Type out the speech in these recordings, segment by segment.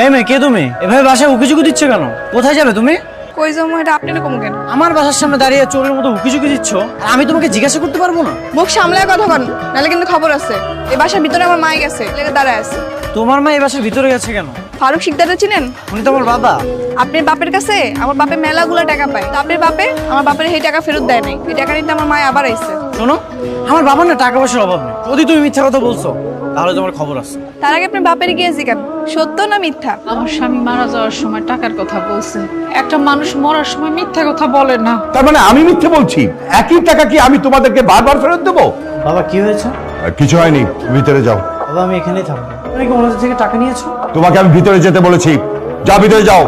এই মেয়ে, কে তুমি? এভাবে বাসায় উকিঝুঁকি দিচ্ছ কেন? কোথায় যাবে তুমি? কই যাবো এটা আপনি এরকম কেন? আমার বাসার সামনে দাঁড়িয়ে চোরের মতো উকিঝুঁকি দিচ্ছ, আর আমি তোমাকে জিজ্ঞাসা করতে পারবো না? মুখ সামলায় কথা বল, নাহলে কিন্তু খবর আছে। এই বাসার ভিতরে আমার মাই গেছে, লেগে দাঁড়ায় আছে। তোমার মা এই বাসার ভিতরে গেছে কেন? ফারুক শিকদারটা চিনেন? উনি তো আমার বাবা। আপনার বাপের কাছে আমার বাপে মেলাগুলা টাকা পায়, তো আপনার বাপে আমার বাপের সেই টাকা ফেরত দেয় নাই। এই টাকা নিতে আমার মা আবার আইছে। শোনো, আমার বাবার না টাকা পয়সার অভাব নেই। যদি তুমি মিথ্যা কথা বলছো তাহলে তোমার খবর আছে। তার আগে আপনার বাপের গিয়েছি কেন? সত্য না মিথ্যা? আমার স্বামী মারা যাওয়ার সময় টাকার কথা বলছে। একটা মানুষ মরার সময় মিথ্যা কথা বলে না। তার মানে আমি মিথ্যে বলছি? একই টাকা কি আমি তোমাদেরকে বারবার ফেরত দেবো? বাবা, কি হয়েছে? কিছু হয়নি, ভিতরে যাও। বাবা, আমি এখানেই থাকবো। তুমি কি ওনাদের থেকে টাকা নিয়েছো? তোমাকে আমি ভিতরে যেতে বলেছি, যাও ভিতরে যাও।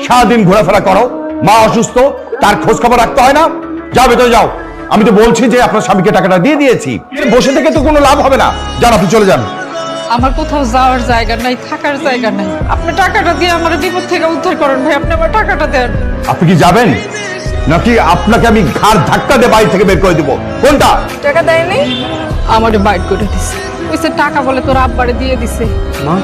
সারাদিন ঘোরাফেরা করো, মা অসুস্থ, তার খোঁজ খবর রাখতে হয় না? যাও ভিতরে যাও। আমি তো বলছি যে আপনার স্বামীকে টাকাটা দিয়ে দিয়েছি, বসে থেকে তো কোনো লাভ হবে না। যান, আপনি চলে যান। আমার কোথাও যাওয়ার জায়গা নাই, থাকার জায়গা নাই। আপনি টাকাটা দিয়ে আমার বিপদ থেকে উদ্ধার করেন ভাই, আপনি আমার টাকাটা দেন। আপনি কি যাবেন, নাকি আপনাকে আমি ঘাড় ধাক্কা দিয়ে বাড়ি থেকে বের করে দিব? কোনটা? টাকা দেয়নি? আমারে বাইট করে দিছে, কইছে টাকা বলে তোর আব্বারে দিয়ে দিছে। মা,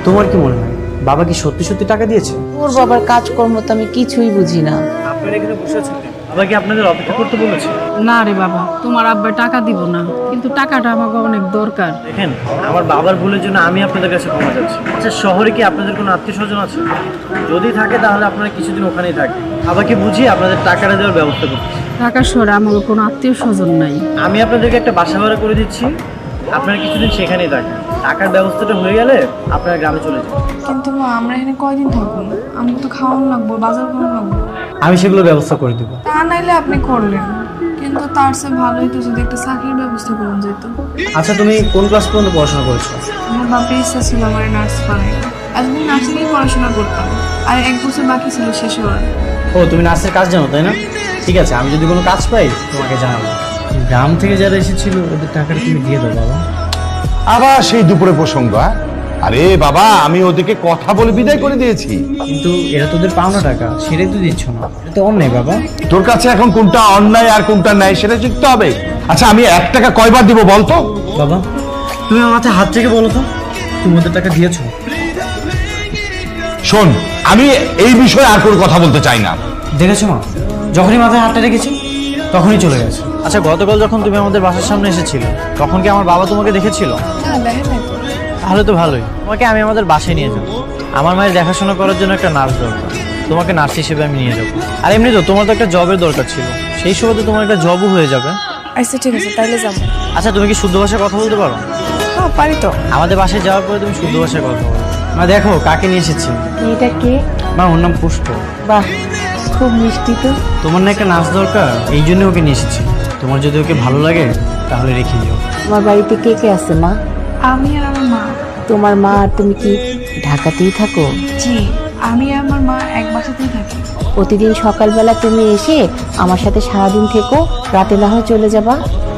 তোমার কি মনে হয় বাবা কি সত্যি সত্যি টাকা দিয়েছে? ওর বাবার কাজকর্ম তো আমি কিছুই বুঝি না। আপনারা এখানে বসে আছেন কেন? বাবা কি আপনাদের অপেক্ষা করতে বলেছে? না রে বাবা, তোমার আব্বা টাকা দিব না, কিন্তু টাকাটা আমাকে অনেক দরকার। দেখেন, আমার বাবার ভুলের জন্য আমি আপনাদের কাছে ক্ষমা চাচ্ছি। আচ্ছা, শহরে কি আপনাদের কোনো আত্মীয় স্বজন আছে? যদি থাকে তাহলে আপনারা কিছুদিন ওখানেই থাকেন। বাবাকে বুঝিয়ে আপনাদের টাকাটা দেওয়ার ব্যবস্থা করতেছি। ঢাকা শহরে আমার কোনো আত্মীয় স্বজন নাই। আমি আপনাদেরকে একটা বাসা ভাড়া করে দিচ্ছি, আপনারা কিছুদিন সেখানেই থাকেন। টাকার ব্যবস্থাটা হয়ে গেলে আপনারা গ্রামে চলে যান। কিন্তু মা, আমরা এখানে কয়দিন থাকবো? আমাকে তো খাওয়ানো লাগবো, বাজার করানো লাগবো। আমি সেগুলো ব্যবস্থা করে দেবো। তা নাইলে আপনি করলেন, কিন্তু তার চেয়ে ভালোই তো যদি একটা চাকরির ব্যবস্থা করুন যেত। আচ্ছা, তুমি কোন ক্লাস পর্যন্ত পড়াশোনা করেছো? আমার বাপের ইচ্ছা ছিল আমার নার্স বানাই। এতদিন নার্সিংয়ে পড়াশোনা করতাম, আর 1 বছর বাকি ছিল শেষ হওয়ার। ও, তুমি নার্সের কাজ জানো তাই না? ঠিক আছে, আমি যদি কোনো কাজ পাই তোমাকে জানাবো। গ্রাম থেকে যারা এসেছিল ওদের টাকাটা তুমি দিয়ে দাও বাবা। আবার সেই দুপুরে প্রসঙ্গ? আরে বাবা, আমি ওদেরকে কথা বলে বিদায় করে দিয়েছি। কিন্তু এরা তোদের পাওনা টাকা, সেটাই তো দিচ্ছ না। এটা তো অন্যায় বাবা। তোর কাছে এখন কোনটা অন্যায় আর কোনটা ন্যায় সেটা শিখতে হবে। আচ্ছা, আমি 1 টাকা কয়বার দিব বলতো? বাবা, তুমি আমার মাথায় হাত থেকে বলো তো, তুমি ওদের টাকা দিয়েছো? শোন, আমি এই বিষয়ে আর কোনো কথা বলতে চাই না। দেখেছো মা, যখনই মাথায় হাতটা রেখেছি তখনই চলে গেছে। আচ্ছা, গতকাল যখন তুমি আমাদের বাসার সামনে এসেছিলে তখন কি আমার বাবা তোমাকে দেখেছিল? না, দেখেন নাই তো। তাহলে তো ভালোই। তোমাকে আমি আমাদের বাসায় নিয়ে যাবো। আমার মায়ের দেখাশোনা করার জন্য একটা নার্স দরকার, তোমাকে নার্স হিসেবে আমি নিয়ে যাবো। আর এমনি তো তোমার তো একটা জবের দরকার ছিল, সেই সুবাদে তোমার একটা জবও হয়ে যাবে। আচ্ছা ঠিক আছে, তাইলে যাবো। আচ্ছা, তুমি কি শুদ্ধ ভাষায় কথা বলতে পারো? হ্যাঁ, পারি তো। আমাদের বাসায় যাওয়ার পরে তুমি শুদ্ধ ভাষায় কথা বলো। মা দেখো কাকে নিয়ে এসেছি। এটা কে? মা, ওর নাম পুষ্প। বাহ, খুব মিষ্টি তো। তোমার না একটা নাচ দরকার, এই জন্য ওকে নিয়ে এসেছি। তোমার যদি ওকে ভালো লাগে তাহলে রেখে দিও। তোমার বাড়িতে কে কে আছে মা? আমি আর আমার মা। তোমার মা আর তুমি কি ঢাকাতেই থাকো? জি, আমি আর আমার মা এক বাসাতেই থাকি। প্রতিদিন সকালবেলা তুমি এসে আমার সাথে সারাদিন থেকো, রাতে না হয় চলে যাবা।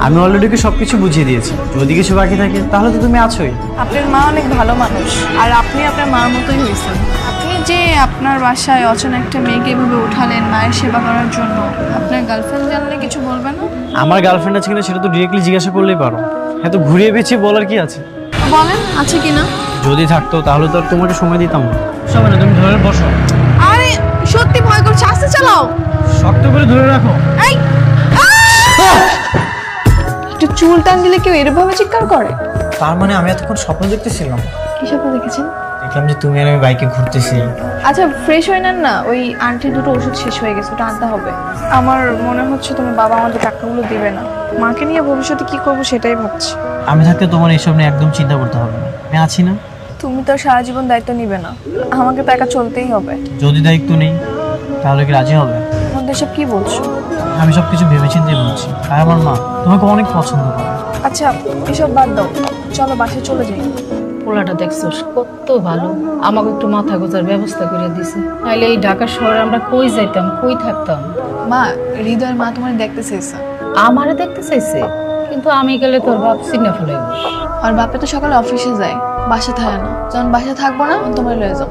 আমি অলরেডি সবকিছু বুঝিয়ে দিয়েছি, যদি কিছু বাকি থাকে তাহলে তো তুমি আছোই। আপনার মা অনেক ভালো মানুষ, আর আপনি আপনার মার মতোই হয়েছেন। আপনি যে আপনার বাসায় অচেনা একটা মেয়েকে এভাবে উঠালেন মায়ের সেবা করার জন্য, আপনার গার্লফ্রেন্ড জানলে কিছু বলবে না? আমার গার্লফ্রেন্ড আছে কিনা সেটা তো ডিরেক্টলি জিজ্ঞাসা করলেই পারো। এত ঘুরিয়ে পেঁচিয়ে বলার কি আছে? বলেন, আছে কিনা? যদি থাকতো তাহলে তো আর তোমাকে সময় দিতাম না। সময় না, তুমি ধরে বসো। আরে সত্যি ভয় করছে, আস্তে চালাও। শক্ত করে ধরে রাখো। এই একটু চুল টান দিলে কেউ এরভাবে চিৎকার করে? তার মানে আমি এতক্ষণ স্বপ্ন দেখতেছিলাম। কি স্বপ্ন দেখেছেন? দেখলাম যে তুমি আর আমি বাইকে ঘুরতেছি। আচ্ছা, ফ্রেশ হয়ে নেন না, ওই আন্টির দুটো ওষুধ শেষ হয়ে গেছে, ওটা আনতে হবে। আমার মনে হচ্ছে তোমার বাবা আমাদের টাকাগুলো দিবে না। মাকে নিয়ে ভবিষ্যতে কি করবো সেটাই ভাবছি। আমি থাকতে তোমার এইসব নিয়ে একদম চিন্তা করতে হবে না, আমি আছি না। তুমি তো আর সারা জীবন দায়িত্ব নিবে না, আমাকে তো একা চলতেই হবে। যদি দায়িত্ব নেই তাহলে কি রাজি হবে? তোমাদের সব কি বলছো? আমি সবকিছু ভেবেচিন্তে বলছি। আর আমার মা তোমাকে অনেক পছন্দ করে। আচ্ছা, এসব বাদ দাও, চলো বাসায় চলে যাই। পোলাটা দেখছোস কত ভালো, আমাকে একটু মাথা গোজার ব্যবস্থা করে দিছে। নাইলে এই ঢাকা শহরে আমরা কই যাইতাম, কই থাকতাম। মা, হৃদয়ের মা তোমার দেখতে চেয়েছে। আমারে দেখতে চাইছে, কিন্তু আমি গেলে তোর বাপ চিনে ফেলে। আর বাপে তো সকালে অফিসে যায়, বাসা থাকে না। যখন বাসা থাকবো না তোমার লয়ে যাও।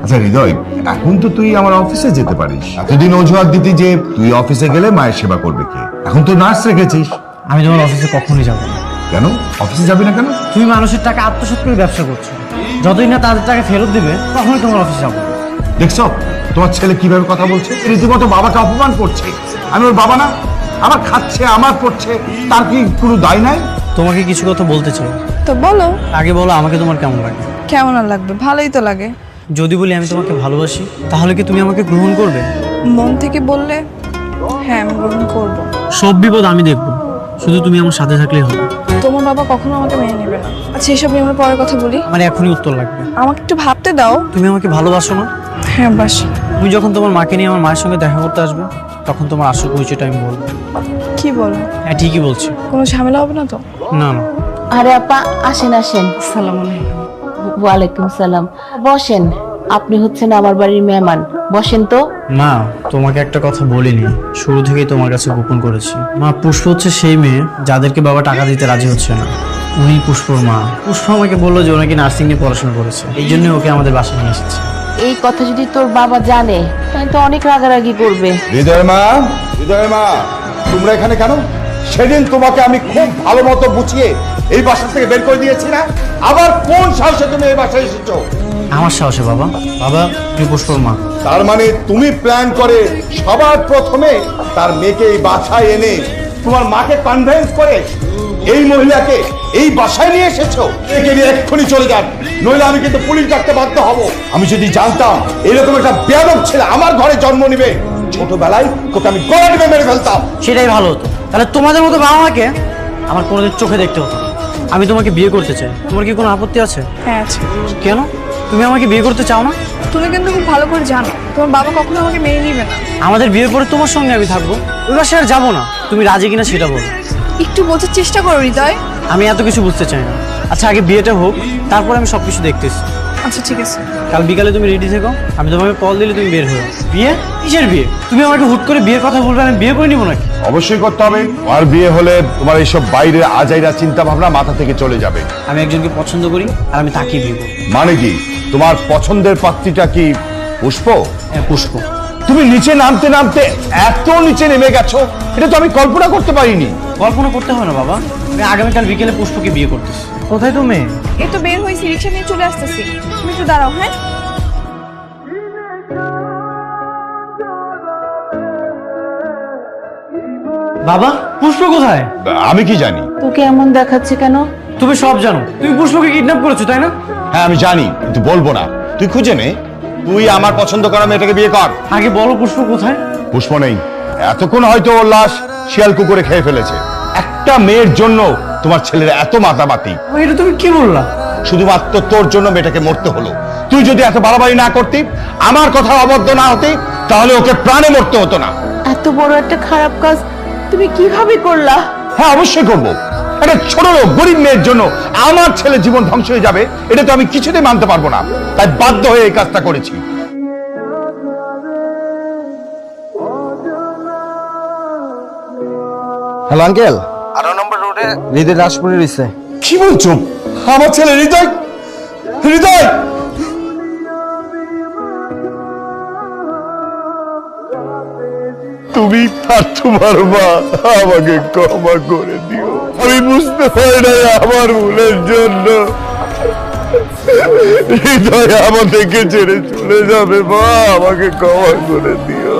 আচ্ছা হৃদয়, এখন তো তুই আমার অফিসে যেতে পারিস। এতদিন অজুহাত দিতি যে তুই অফিসে গেলে মায়ের সেবা করবে কে, এখন তো নার্স রেখেছিস। আমি তোমার অফিসে কখনোই যাবো না। কেন অফিসে যাবি না কেন? তুমি মানুষের টাকা আত্মসাৎ করে ব্যবসা করছো। যতদিন না তাদের টাকা ফেরত দিবে তখনই তোমার অফিসে যাবো। দেখছো তোমার ছেলে কিভাবে কথা বলছে, রীতিমতো বাবাকে অপমান করছে। আমি ওর বাবা না? আমার খাচ্ছে, আমার পড়ছে, তার কি কোনো দায় নাই? তোমাকে কিছু কথা বলতে চাই। তো বলো। আগে বলো আমাকে তোমার কেমন লাগে? কেমন আর লাগবে, ভালোই তো লাগে। যদি বলি আমি তোমাকে ভালোবাসি তাহলে কি তুমি আমাকে গ্রহণ করবে? মন থেকে বললে হ্যাঁ আমি গ্রহণ করবো। সব বিপদ আমি দেখবো, শুধু তুমি আমার সাথে থাকলেই হবে। তোমার বাবা কখনো আমাকে মেনে নেবে না। আচ্ছা এসব নিয়ে আমরা পরে কথা বলি, আমার এখনই উত্তর লাগবে। আমাকে একটু ভাবতে দাও। তুমি আমাকে ভালোবাসো না? হ্যাঁ বাস। তুমি যখন তোমার মাকে নিয়ে আমার মায়ের সঙ্গে দেখা করতে আসবে তখন তোমার আসল পরিচয়টা আমি বলবো। কি বলো? হ্যাঁ ঠিকই বলছি। কোনো ঝামেলা হবে না তো? না না। আরে আপা, আসেন আসেন। আসসালামু আলাইকুম। ওয়ালাইকুম সালাম। বসেন, আপনি হচ্ছেন আমার বাড়ির মেহমান, বসেন তো। মা তোমাকে একটা কথা বলিনি, শুরু থেকেই তোমার কাছে গোপন করেছি। মা পুষ্প হচ্ছে সেই মেয়ে যাদেরকে বাবা টাকা দিতে রাজি হচ্ছে না। উনি পুষ্পর মা। পুষ্প আমাকে বললো যে ওনাকে নার্সিং নিয়ে পড়াশোনা করেছে, এই জন্য ওকে আমাদের বাসায় নিয়ে এসেছে। এই কথা যদি তোর বাবা জানে তাহলে তো অনেক রাগারাগি করবে। হৃদয় মা, হৃদয় মা, তোমরা এখানে কেন? সেদিন তোমাকে আমি খুব ভালো মতো বুঝিয়ে এই বাসা থেকে বের করে দিয়েছি না? আবার কোন সাহসে তুমি এই বাসায় এসেছো? আমার সাহসে বাবা। বাবা তুমি পুষ্পর মা। তার মানে তুমি প্ল্যান করে সবার প্রথমে তার মেয়েকে এই বাসায় এনে তোমার মাকে কনভিন্স করে এই মহিলাকে এই বাসায় নিয়ে এসেছো। একে নিয়ে এক্ষুনি চলে যান, নইলে আমি কিন্তু পুলিশ ডাকতে বাধ্য হব। আমি যদি জানতাম এরকম একটা বেয়াদব ছেলে আমার ঘরে জন্ম নেবে, ছোটবেলায় তোকে আমি গলা টিপে মেরে ফেলতাম। সেটাই ভালো হতো, তাহলে তোমাদের মতো বাবা মাকে আমার কোনোদিন চোখে দেখতে হতো না। আমি তোমাকে বিয়ে করতে চাই, তোমার কি কোনো আপত্তি আছে? হ্যাঁ আছে। কেন তুমি আমাকে বিয়ে করতে চাও না? তুমি কিন্তু খুব ভালো করে জানো তোমার বাবা কখনো আমাকে মেনে নিবে না। আমাদের বিয়ের পরে তোমার সঙ্গে আমি থাকবো, ওই বাসায় আর যাবো না। তুমি রাজি কিনা সেটা বলো। একটু বোঝার চেষ্টা করো হৃদয়। আমি এত কিছু বুঝতে চাই না। আচ্ছা আগে বিয়েটা হোক, তারপর আমি সবকিছু দেখতেছি। আচ্ছা ঠিক আছে। কাল বিকালে তুমি রেডি থেকো, আমি তোমাকে কল দিলে তুমি বের হয়ে। বিয়ে? কিসের বিয়ে? তুমি আমাকে হুট করে বিয়ের কথা বলবে, আমি বিয়ে করে নিবো নাকি? অবশ্যই করতে হবে। আর বিয়ে হলে তোমার এইসব বাইরে আজাইরা চিন্তা ভাবনা মাথা থেকে চলে যাবে। আমি একজনকে পছন্দ করি আর আমি তাকেই বিয়ে করবো। মানে কি? তোমার পছন্দের পাত্রীটা কি পুষ্প? হ্যাঁ পুষ্প। তুমি নিচে নামতে নামতে এত নিচে নেমে গেছো, এটা তো আমি কল্পনা করতে পারিনি। কল্পনা করতে হয় না বাবা, আমি আগামীকাল বিকেলে পুষ্পকে বিয়ে করতেছি। কোথায় তুমি? এই তো বের হয়েছি, রিক্সা নিয়ে চলে আসতেছি। তুমি একটু দাঁড়াও। হ্যাঁ বাবা পুষ্প কোথায়? আমি কি জানি? তোকে এমন দেখাচ্ছে কেন? তুমি সব জানো, তুমি পুষ্পকে কিডন্যাপ করেছো তাই না? হ্যাঁ আমি জানি, কিন্তু বলবো না। তুই খুঁজে নে, তুই আমার পছন্দ করা মেয়েটাকে বিয়ে কর। আগে বলো পুষ্প কোথায়? পুষ্প নেই, এতক্ষণ হয়তো ওর লাশ শিয়াল কুকুরে খেয়ে ফেলেছে। একটা মেয়ের জন্য তোমার ছেলের এত মাতামাতি? এটা তুমি কি বললা? শুধুমাত্র তোর জন্য মেয়েটাকে মরতে হলো। তুই যদি এত বাড়াবাড়ি না করতি, আমার কথা অবদ্ধ না হতি, তাহলে ওকে প্রাণে মরতে হতো না। এত বড় একটা খারাপ কাজ তুমি কিভাবে করলা? হ্যাঁ অবশ্যই করবো। একটা ছোট লোক গরিব মেয়ের জন্য আমার ছেলের জীবন ধ্বংস হয়ে যাবে, এটা তো আমি কিছুতেই মানতে পারবো না। তাই বাধ্য হয়ে এই কাজটা করেছি। হ্যালো আঙ্কেল, 18 নম্বর রোডে হৃদয় লাশ পড়ে রয়েছে। কি বলছো? আমার ছেলে হৃদয়? হৃদয় তুমি আর তোমার মা আমাকে ক্ষমা করে দিও। আমি বুঝতে পারি না আমার ভুলের জন্য হৃদয় আমাদেরকে ছেড়ে চলে যাবে। মা আমাকে ক্ষমা করে দিও।